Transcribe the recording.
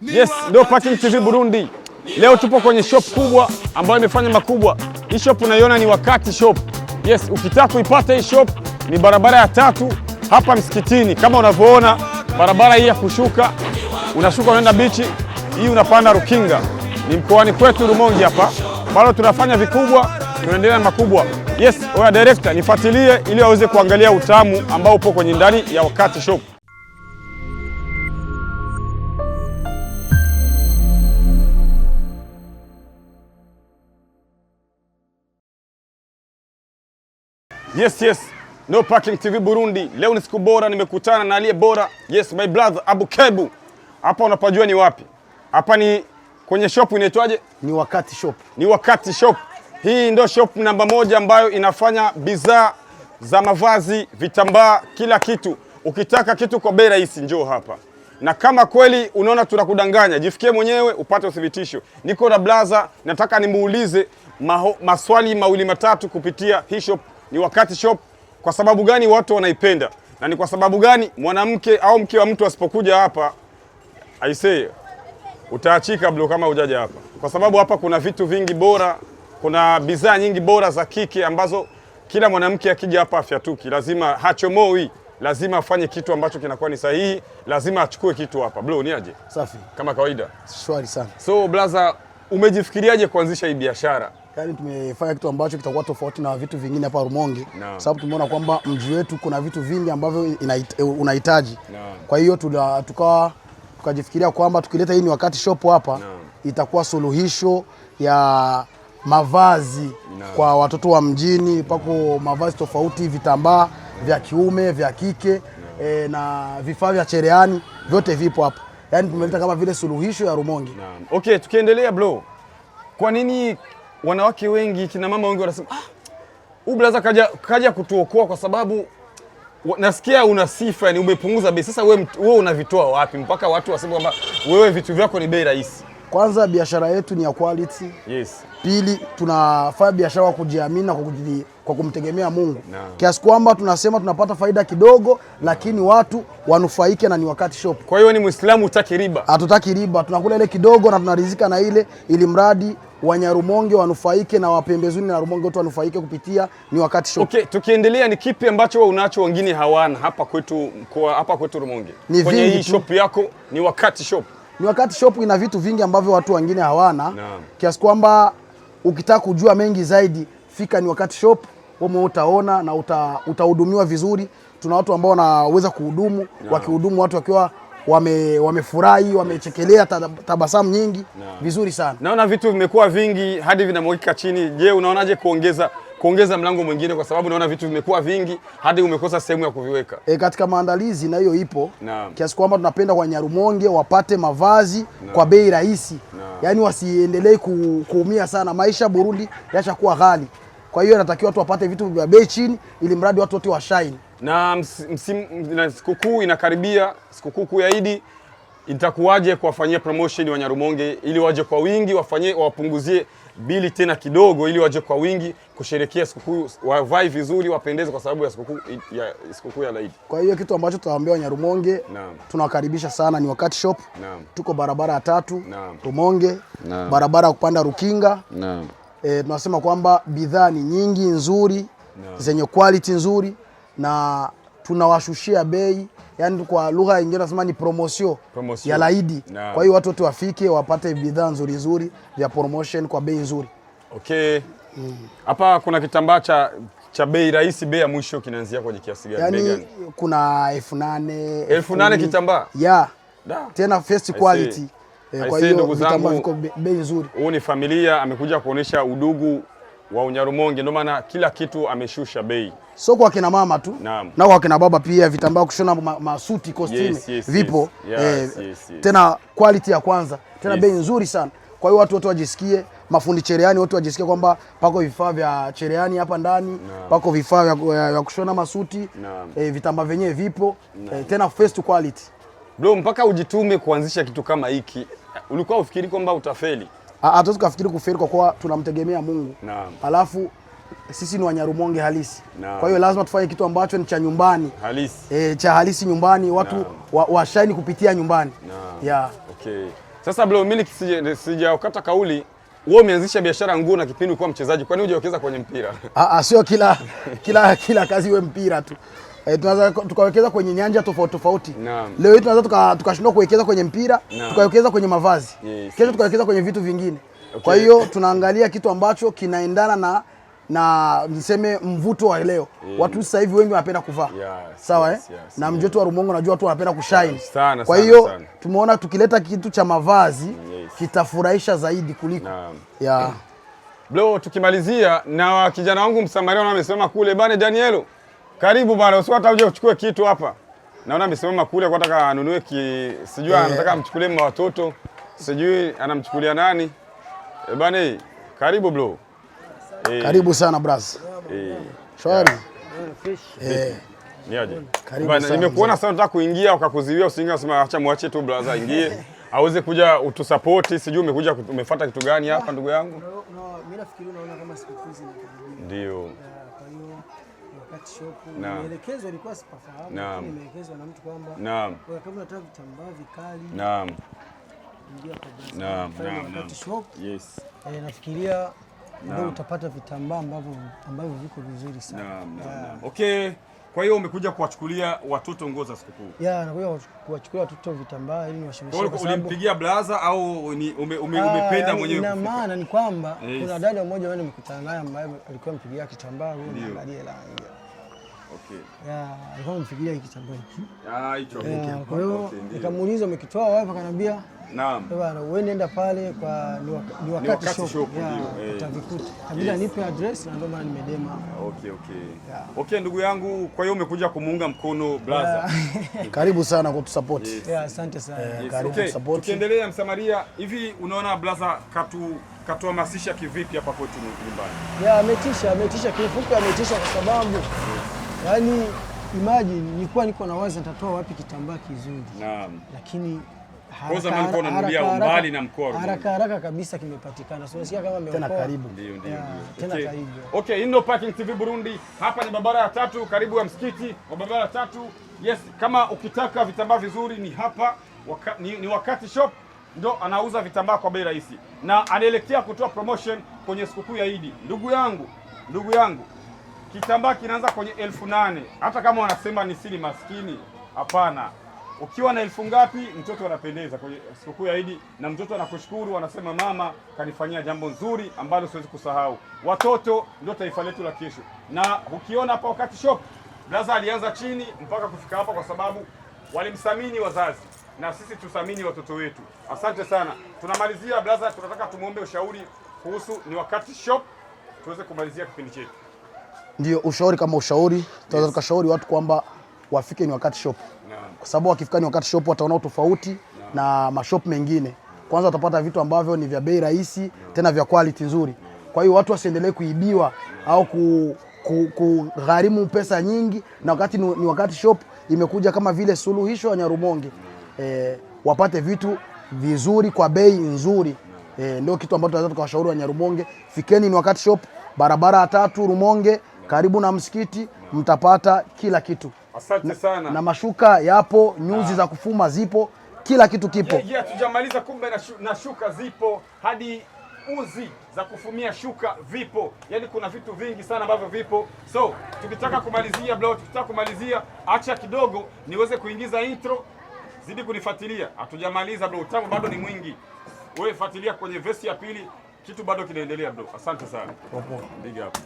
Yes, ndio Parking TV Burundi. Leo tupo kwenye shop kubwa ambayo imefanya makubwa. Hii shop unaiona ni Wakati Shop. Yes, ukitaka kuipata hii shop ni barabara ya 3 hapa msikitini. Kama unavyoona barabara hii ya kushuka, unashuka unaenda bichi, hii unapanda Rukinga. Ni mkoani kwetu Rumonge hapa. Bado tunafanya vikubwa, tunaendelea na makubwa. Yes, oya director, nifuatilie ili waweze kuangalia utamu ambao upo kwenye ndani ya Wakati Shop. Yes, no Parking TV Burundi. Leo ni siku bora, nimekutana na aliye bora. Yes, my brother Abu Kebu. Hapa unapajua ni wapi? Hapa ni kwenye shop inaitwaje? Ni Wakati Shop. Ni Wakati Shop. Hii ndio shop namba 1 ambayo inafanya bidhaa za mavazi, vitambaa, kila kitu. Ukitaka kitu kwa bei rahisi njoo hapa. Na kama kweli unaona tunakudanganya, jifikie mwenyewe upate uthibitisho. Niko na blaza, nataka nimuulize maswali mawili matatu kupitia hii shop. Ni Wakati Shop. Kwa sababu gani watu wanaipenda? Na ni kwa sababu gani mwanamke au mke wa mtu asipokuja hapa aisee utaachika blo kama hujaja hapa? Kwa sababu hapa kuna vitu vingi bora, kuna bidhaa nyingi bora za kike ambazo kila mwanamke akija hapa afyatuki, lazima hachomoi, lazima afanye kitu ambacho kinakuwa ni sahihi, lazima achukue kitu hapa. Bro, ni aje? Safi. Kama kawaida. Shwari sana. So blaza, umejifikiriaje kuanzisha hii biashara? Yaani tumefanya kitu ambacho kitakuwa tofauti na vitu vingine hapa Rumonge. Sababu tumeona kwamba mji wetu kuna vitu vingi ambavyo unahitaji. Kwa hiyo tukajifikiria kwamba tukileta hii ni Wakati Shop hapa itakuwa suluhisho ya mavazi kwa watoto wa mjini. Pako mavazi tofauti, vitambaa vya kiume, vya kike na vifaa vya cherehani, vyote vipo hapa. Yaani tumeleta kama vile suluhisho ya Rumonge. Okay, tukiendelea bro. Kwa nini wanawake wengi, kina mama wengi wanasema huyu blaza kaja kutuokoa kwa sababu nasikia una sifa, yani umepunguza bei. Sasa wewe unavitoa wapi mpaka watu waseme kwamba wewe vitu vyako ni bei rahisi? Kwanza biashara yetu ni ya quality. Yes. Pili, tunafanya biashara kwa kujiamini na kwa kumtegemea Mungu. Kiasi kwamba tunasema tunapata faida kidogo lakini watu wanufaike na ni Wakati Shop. Kwa hiyo ni Muislamu hutaki riba? Hatutaki riba, tunakula ile kidogo na tunaridhika na ile, ili mradi Wanyarumonge wanufaike na wapembezuni na Rumonge wote wanufaike kupitia ni Wakati Shop. Okay, tukiendelea, ni kipi ambacho wewe unacho wengine hawana hapa kwetu Rumonge? Kwenye hii shop yako ni Wakati Shop. Ni Wakati Shop ina vitu vingi ambavyo watu wengine hawana. Kiasi kwamba ukitaka kujua mengi zaidi, fika ni Wakati Shop, wewe utaona na utahudumiwa vizuri. Tuna watu ambao wanaweza kuhudumu, wakihudumu watu wakiwa wamefurahi, wamechekelea tabasamu nyingi, vizuri sana. Naona vitu vimekuwa vingi hadi vinamwagika chini. Je, unaonaje kuongeza mlango mwingine, kwa sababu naona vitu vimekuwa vingi hadi umekosa sehemu ya kuviweka? Katika maandalizi na hiyo ipo. Kiasi kwamba tunapenda Wanyarumonge wapate mavazi kwa bei rahisi. Yaani wasiendelee kuumia sana. Maisha Burundi yashakuwa ghali. Kwa hiyo natakiwa watu wapate vitu vya bei chini ili mradi watu wote washine. Na sikukuu inakaribia, sikukuu kuu ya Idi, itakuwaje kuwafanyia promotion Wanyarumonge ili waje kwa wingi, wapunguzie bili tena kidogo ili waje kwa wingi kusherehekea sikukuu, wavae vizuri, wapendeze kwa sababu ya sikukuu ya Idi. Kwa hiyo kitu ambacho tutawaambia Wanyarumonge, tunawakaribisha sana ni Wakati Shop. Tuko barabara ya 3 Rumonge, barabara ya kupanda Rukinga. Tunasema kwamba bidhaa ni nyingi nzuri, zenye quality nzuri na tunawashushia bei. Yaani kwa lugha nyingine tunasema ni promotion ya Idi. Kwa hiyo watu wote wafike wapate bidhaa nzuri nzuri vya promotion kwa bei nzuri. Okay. Hapa kuna kitambaa cha bei rahisi, bei ya mwisho kinaanzia kwenye kiasi gani? Yaani kuna 8,000. 8,000 kitambaa? Tena first quality. Kwa hiyo vitambaa viko bei nzuri. Huu ni familia amekuja kuonesha udugu wa Unyarumonge, ndio maana kila kitu ameshusha bei. So kwa kina mama tu, na kwa kina baba pia vitambaa kushona masuti, costume vipo. Tena quality ya kwanza, tena bei nzuri sana. Kwa hiyo watu wote wajisikie, mafundi cherehani wote wajisikie kwamba pako vifaa vya cherehani hapa ndani, pako vifaa vya kushona masuti, vitambaa vyenyewe vipo, tena first quality. Bro, mpaka ujitume kuanzisha kitu kama hiki, ulikuwa ufikiri kwamba utafeli? Hatuwezi kufikiri kufeli kwa kuwa tunamtegemea Mungu. Alafu sisi ni Wanyarumonge halisi. Kwa hiyo lazima tufanye kitu ambacho ni cha nyumbani. Halisi. Cha halisi nyumbani, watu washine kupitia nyumbani. Okay. Sasa bro, mimi sijaukata kauli. Wewe umeanzisha biashara nguo na kipindi ulikuwa mchezaji. Kwa nini hujawekeza kwenye mpira? Sio kila kazi iwe mpira tu. Tunaweza tukawekeza kwenye nyanja tofauti. Leo hii tunaweza tukashindwa kuwekeza kwenye mpira, tukawekeza kwenye mavazi. Kesho tukawekeza kwenye vitu vingine. Okay. Kwa hiyo tunaangalia kitu ambacho kinaendana na niseme mvuto wa leo. Watu sasa hivi wengi wanapenda kuvaa. Sawa na mji wetu wa Rumonge najua watu wanapenda kushine. Kwa hiyo tumeona tukileta kitu cha mavazi kitafurahisha zaidi kuliko. Bro, tukimalizia na kijana wangu Msamaria amesema kule bane Danielo. Karibu bana, usiwata uje uchukue kitu hapa. Naona amesimama kule kwa nataka anunue sijui anataka amchukulie mwa watoto. Sijui anamchukulia nani. Bane, karibu bro. Karibu sana bras. Shwari. Niaje. Bana, nimekuona sasa nataka kuingia ukakuziwia usiingia usema acha muache tu brother ingie. Aweze kuja utusupport, sijui umekuja umefuata kitu gani hapa ndugu yangu? Mimi nafikiri unaona kama siku hizi ni ndio. Kwa hiyo wakati shop maelekezo ilikuwa sipafahamu, lakini nimeelekezwa na mtu kwamba kama unataka vitambaa vikali. Ingia kwa wakati shop. Yes. Nafikiria ndio utapata vitambaa ambavyo viko vizuri sana. Okay. Kwa hiyo umekuja kuwachukulia watoto nguo za sikukuu? Nakuja kuwachukulia watoto vitambaa ili niwashirikishe. Kwa hiyo ulimpigia blaza au umependa mwenyewe? Ina maana ni kwamba kuna dada mmoja wewe nimekutana naye ambaye alikuwa mpigia kitambaa huyo angalie rangi. Okay. Alikuwa mfikiria kitambaa hiki. Hicho. Kwa hiyo nikamuuliza umekitoa wapi? Akaniambia naam. Bwana wewe nenda pale kwa ni wakati shop. Utavikuta. Kabla nipe address na ndio maana nimedema. Okay ndugu yangu, kwa hiyo umekuja kumuunga mkono blaza. Karibu sana kwa kutusupport. Asante sana. Karibu support. Tukiendelea Msamaria, hivi unaona blaza katuhamasisha kivipi hapa kwetu nyumbani? Ametisha kifupi, ametisha kwa sababu yani imagine nilikuwa niko na wazi nitatoa wapi kitambaa kizuri. Naam. Lakini mbali na mkoa haraka kabisa kimepatikana. So nasikia kama tena karibu. Ndio. Tena karibu. Okay, hii ndio Parking TV Burundi. Hapa ni barabara ya 3 karibu ya msikiti wa barabara ya 3. Yes, kama ukitaka vitambaa vizuri ni hapa ni wakati shop ndo anauza vitambaa kwa bei rahisi. Na anaelekea kutoa promotion kwenye sikukuu ya Eid. Ndugu yangu. Kitambaa kinaanza kwenye 8,000. Hata kama wanasema ni siri maskini, hapana. Ukiwa na 1000 ngapi mtoto anapendeza kwenye sikukuu ya Eid na mtoto anakushukuru, anasema mama kanifanyia jambo nzuri ambalo siwezi kusahau. Watoto ndio taifa letu la kesho. Na ukiona hapa wakati shop, blaza alianza chini mpaka kufika hapa kwa sababu walimthamini wazazi na sisi tuthamini watoto wetu. Asante sana. Tunamalizia blaza, tunataka tumuombe ushauri kuhusu ni wakati shop tuweze kumalizia kipindi chetu. Ndio ushauri kama ushauri, tunaweza tukashauri watu kwamba wafike ni wakati shop. Kwa sababu wakifika ni wakati shop wataona tofauti na mashop mengine. Kwanza watapata vitu ambavyo ni vya bei rahisi tena vya quality nzuri. Kwa hiyo watu wasiendelee kuibiwa au kugharimu pesa nyingi, na wakati ni wakati shop imekuja kama vile suluhisho ya Nyarumonge. Wapate vitu vizuri kwa bei nzuri. Ndio kitu ambacho tunaweza tukawashauri wa Nyarumonge. Fikeni ni wakati shop, barabara ya 3 Rumonge, karibu na msikiti, mtapata kila kitu. Asante sana. Na mashuka yapo, nyuzi za kufuma zipo, kila kitu kipo. Tujamaliza kumbe na shuka zipo, hadi uzi za kufumia shuka vipo. Yaani kuna vitu vingi sana ambavyo vipo. So, tukitaka kumalizia, acha kidogo niweze kuingiza intro. Zidi kunifuatilia. Hatujamaliza bro, utamu bado ni mwingi. Wewe fuatilia kwenye verse ya pili, kitu bado kinaendelea bro. Asante sana. Big up.